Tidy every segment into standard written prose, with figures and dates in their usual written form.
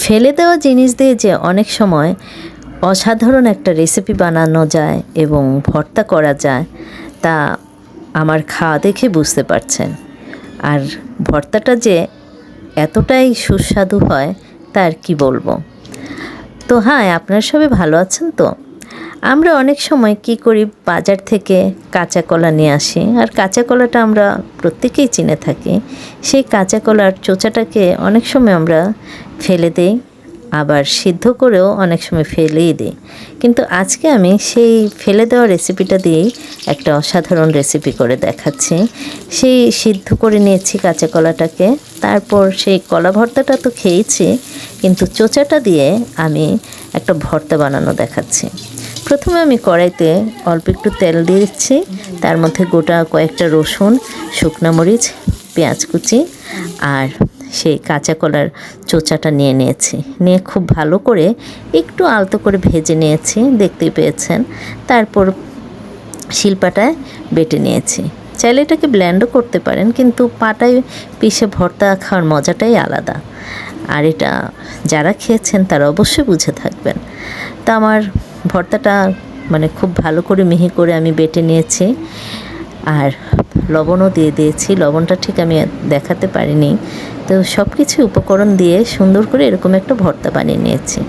ফেলে দেওয়া জিনিস দিয়ে যে অনেক সময় অসাধারণ একটা রেসিপি বানানো যায় এবং ভর্তা করা যায় তা আমার খাওয়া দেখে বুঝতে পারছেন। আর ভর্তাটা যে এতটাই সুস্বাদু হয় তার কি বলবো। তো হ্যাঁ, আপনারা সবাই ভালো আছেন তো? আমরা অনেক সময় কি করি, বাজার থেকে কাঁচা কলা নিয়ে আসি, আর কাঁচা কলাটা আমরা প্রত্যেকেই চিনে থাকি। সেই কাঁচা কলার চোচাটাকে অনেক সময় আমরা ফেলে দিই, আবার সিদ্ধ করেও অনেক সময় ফেলেই দিই। কিন্তু আজকে আমি সেই ফেলে দেওয়া রেসিপিটা দিয়েই একটা অসাধারণ রেসিপি করে দেখাচ্ছি। সেই সিদ্ধ করে নিয়েছি কাঁচা কলাটাকে, তারপর সেই কলা ভর্তাটা তো খেয়েছি, কিন্তু চোচাটা দিয়ে আমি একটা ভর্তা বানানো দেখাচ্ছি। প্রথমে আমি কড়াইতে অল্প একটু তেল দিয়ে দিচ্ছি, তার মধ্যে গোটা কয়েকটা রসুন, শুকনো মরিচ, পেঁয়াজ কুচি আর সেই কাঁচা কলার চোচাটা নিয়ে নিয়েছি। নিয়ে খুব ভালো করে একটু আলতো করে ভেজে নিয়েছি, দেখতেই পেয়েছেন। তারপর শিলপাটায় বেটে নিয়েছি। চাইলে এটাকে ব্লেন্ডও করতে পারেন, কিন্তু পাটায় পিষে ভর্তা খাওয়ার মজাটাই আলাদা। আর এটা যারা খেয়েছেন তারা অবশ্যই বুঝে থাকবেন। তা আমার ভর্তাটা খুব ভালো করে মিহি করে আমি বেটে নিয়েছি, আর লবণও দিয়ে দিয়েছি। লবণটা ঠিক আমি দেখাতে পারিনি। তো সব কিছু উপকরণ দিয়ে সুন্দর করে এরকম একটা ভর্তা বানিয়ে নিয়েছি।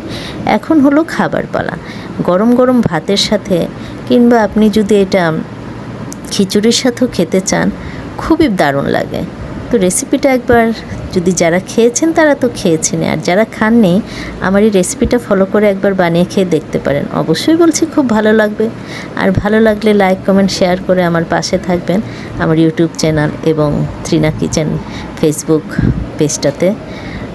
এখন হলো খাবার পালা। গরম গরম ভাতের সাথে, কিংবা আপনি যদি এটা খিচুড়ির সাথেও খেতে চান, খুবই দারুণ লাগে। তো রেসিপিটা একবার যদি যারা খেয়েছেন তারা তো খেয়েছেন, আর যারা খাননি আমার এই রেসিপিটা ফলো করে একবার বানিয়ে খেয়ে দেখতে পারেন। অবশ্যই বলছি খুব ভালো লাগবে। আর ভালো লাগলে লাইক, কমেন্ট, শেয়ার করে আমার পাশে থাকবেন আমার ইউটিউব চ্যানেল এবং ত্রিনা কিচেন ফেসবুক পেজটাতে।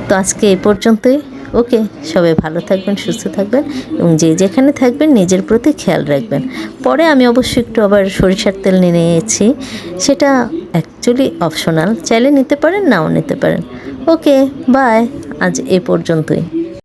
তো আজকে এই পর্যন্তই। ওকে, সবাই ভালো থাকবেন, সুস্থ থাকবেন এবং যে যেখানে থাকবেন নিজের প্রতি খেয়াল রাখবেন। পরে আমি অবশ্যই একটু আবার সরিষার তেল নিয়ে নিয়েছি, সেটা অ্যাকচুয়ালি অপশনাল, চাইলে নিতে পারেন নাও নিতে পারেন। ওকে, বাই, আজ এ পর্যন্তই।